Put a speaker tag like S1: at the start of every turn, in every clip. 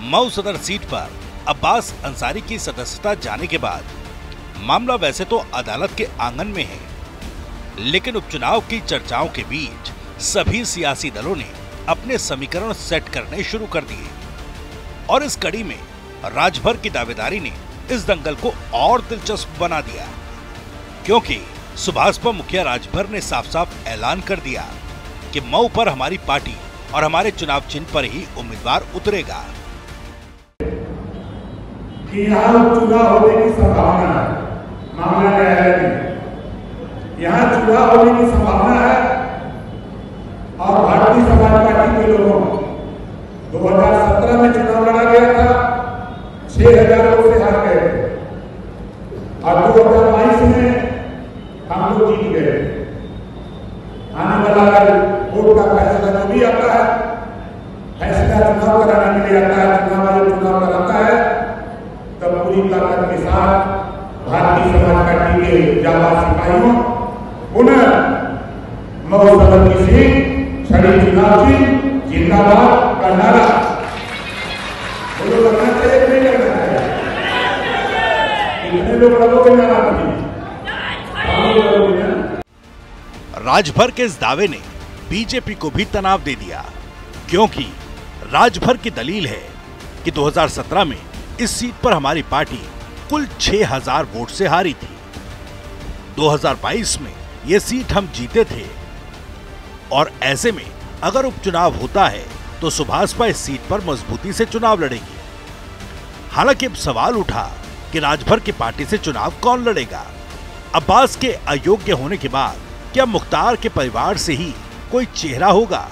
S1: मऊ सदर सीट पर अब्बास अंसारी की सदस्यता जाने के बाद मामला वैसे तो अदालत के आंगन में है, लेकिन उपचुनाव की चर्चाओं के बीच सभी सियासी दलों ने अपने समीकरण सेट करने शुरू कर दिए और इस कड़ी में राजभर की दावेदारी ने इस दंगल को और दिलचस्प बना दिया, क्योंकि सुभाषपा मुखिया राजभर ने साफ साफ ऐलान कर दिया कि मऊ पर हमारी पार्टी और हमारे चुनाव चिन्ह पर ही उम्मीदवार उतरेगा।
S2: कि यहाँ चुनाव होने की संभावना है, मामला न्यायालय में यहाँ चुनाव होने की संभावना है और भारतीय समाज पार्टी के लोगों 2017 में चुनाव लड़ा गया था, 6000 लोग से हार गए थे और 2022 में हम लोग जीत गए। आने वाला वोट का फैसला जो भी आता है, फैसला चुनाव कराने के लिए आता है, चुनाव कराता है, तब पूरी ताकत के साथ भारतीय समाज पार्टी के जाबाज सिपाहियों पुनः मऊ सदर की सीट छड़ी चुनाव चिन्ह जिंदाबाद का नारा बोलो, करना चाहिए नहीं करना चाहिए? कितने लोग लोगों के नारा बनी?
S1: राजभर के इस दावे ने बीजेपी को भी तनाव दे दिया, क्योंकि राजभर की दलील है कि 2017 में इस सीट पर हमारी पार्टी कुल 6000 वोट से हारी थी। 2022 में ये सीट हम जीते थे और ऐसे में अगर उपचुनाव होता है तो सुभाषपा इस सीट पर मजबूती से चुनाव लड़ेगी। हालांकि अब सवाल उठा कि राजभर की पार्टी से चुनाव कौन लड़ेगा। अब्बास के अयोग्य होने के बाद क्या मुख्तार के परिवार से ही कोई चेहरा होगा?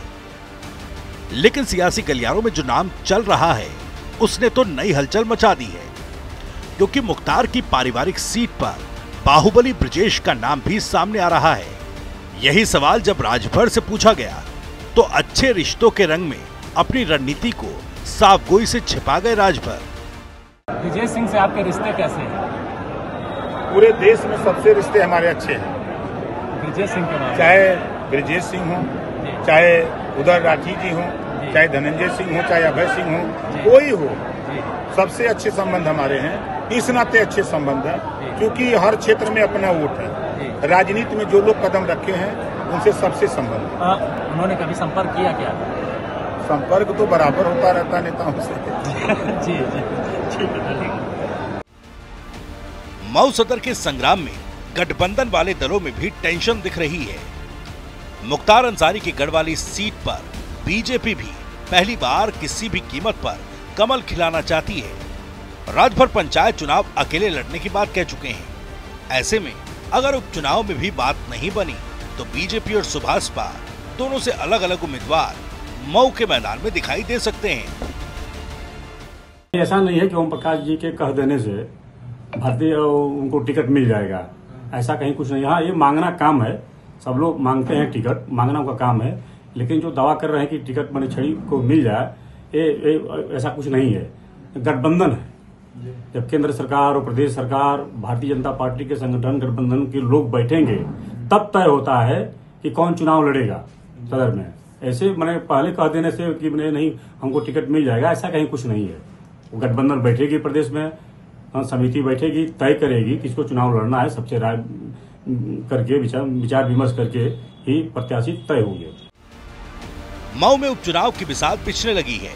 S1: लेकिन सियासी गलियारों में जो नाम चल रहा है उसने तो नई हलचल मचा दी है, क्योंकि मुख्तार की पारिवारिक सीट पर बाहुबली ब्रजेश का नाम भी सामने आ रहा है। यही सवाल जब राजभर से पूछा गया तो अच्छे रिश्तों के रंग में अपनी रणनीति को साफगोई से छिपा गए राजभर।
S3: ब्रजेश सिंह से आपके रिश्ते कैसे हैं?
S2: पूरे देश में सबसे रिश्ते हमारे अच्छे हैं।
S3: ब्रजेश सिंह के बारे में, चाहे
S2: ब्रजेश सिंह हो, चाहे उदय राठी जी हो, चाहे धनंजय सिंह हो, चाहे अभय सिंह हो, कोई हो, सबसे अच्छे संबंध हमारे हैं। इस नाते अच्छे संबंध है क्योंकि हर क्षेत्र में अपना वोट है। राजनीति में जो लोग कदम रखे हैं उनसे सबसे संबंध है।
S3: उन्होंने कभी संपर्क किया क्या?
S2: संपर्क तो बराबर होता रहता नेताओं से।
S3: जी ठीक है।
S1: मऊ सदर के संग्राम में गठबंधन वाले दलों में भी टेंशन दिख रही है। मुख्तार अंसारी की गढ़ वाली सीट पर बीजेपी भी पहली बार किसी भी कीमत पर कमल खिलाना चाहती है। राजभर पंचायत चुनाव अकेले लड़ने की बात कह चुके हैं। ऐसे में अगर उपचुनाव में भी बात नहीं बनी तो बीजेपी और सुभाषपा दोनों से अलग अलग उम्मीदवार मऊ के मैदान में दिखाई दे सकते हैं।
S4: ऐसा नहीं है कि ओम प्रकाश जी के कह देने से भारतीय उनको टिकट मिल जाएगा, ऐसा कहीं कुछ नहीं। यहाँ ये मांगना काम है, सब लोग मांगते हैं टिकट, मांगना उनका काम है, लेकिन जो दावा कर रहे हैं कि टिकट मने छड़ी को मिल जाए, ये ऐसा कुछ नहीं है। गठबंधन है, जब केंद्र सरकार और प्रदेश सरकार भारतीय जनता पार्टी के संगठन गठबंधन के लोग बैठेंगे तब तय होता है कि कौन चुनाव लड़ेगा सदर में। ऐसे मैंने पहले कह देने से कि मैंने नहीं हमको टिकट मिल जाएगा, ऐसा कहीं कुछ नहीं है। गठबंधन बैठेगी प्रदेश में, समिति बैठेगी, तय करेगी किसको चुनाव लड़ना है, सबसे राय करके विचार विमर्श करके ही प्रत्याशी तय होंगे।
S1: मऊ में उपचुनाव की बिसात पिछने लगी है।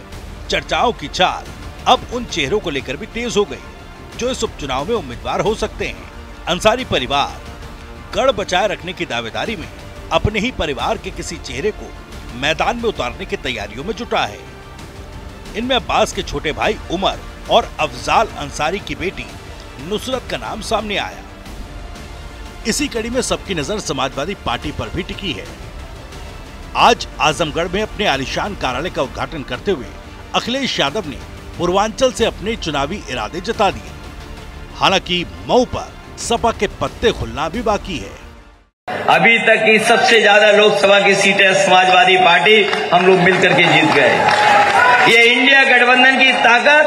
S1: चर्चाओं की चाल अब उन चेहरों को लेकर भी तेज हो गई जो इस उपचुनाव में उम्मीदवार हो सकते हैं। अंसारी परिवार गढ़ बचाए रखने की दावेदारी में अपने ही परिवार के किसी चेहरे को मैदान में उतारने की तैयारियों में जुटा है। इनमें अब्बास के छोटे भाई उमर और अफजाल अंसारी की बेटी नुसरत का नाम सामने आया। इसी कड़ी में सबकी नजर समाजवादी पार्टी पर भी टिकी है। आज आजमगढ़ में अपने आलीशान कार्यालय का उद्घाटन करते हुए अखिलेश यादव ने पूर्वांचल से अपने चुनावी इरादे जता दिए। हालांकि मऊ पर सपा के पत्ते खुलना भी बाकी है।
S5: अभी तक की सबसे ज्यादा लोकसभा की सीटें समाजवादी पार्टी हम लोग मिलकर के जीत गए। ये इंडिया गठबंधन की ताकत,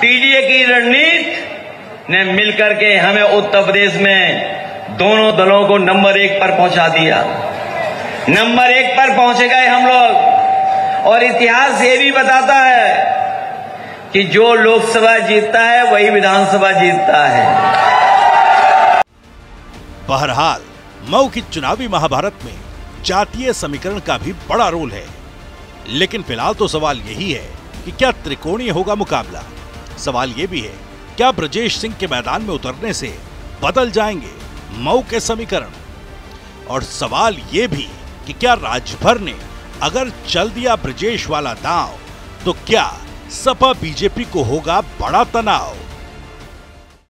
S5: पीडीए की रणनीति ने मिलकर के हमें उत्तर प्रदेश में दोनों दलों को नंबर 1 पर पहुंचा दिया। नंबर 1 पर पहुंचे गए हम लोग। और इतिहास ये भी बताता है कि जो लोकसभा जीतता है वही विधानसभा जीतता है।
S1: बहरहाल मऊ की चुनावी महाभारत में जातीय समीकरण का भी बड़ा रोल है, लेकिन फिलहाल तो सवाल यही है कि क्या त्रिकोणीय होगा मुकाबला। सवाल ये भी है, क्या ब्रजेश सिंह के मैदान में उतरने से बदल जाएंगे मऊ के समीकरण। और सवाल ये भी कि क्या राजभर ने अगर चल दिया ब्रजेश वाला दांव तो क्या सपा बीजेपी को होगा बड़ा तनाव।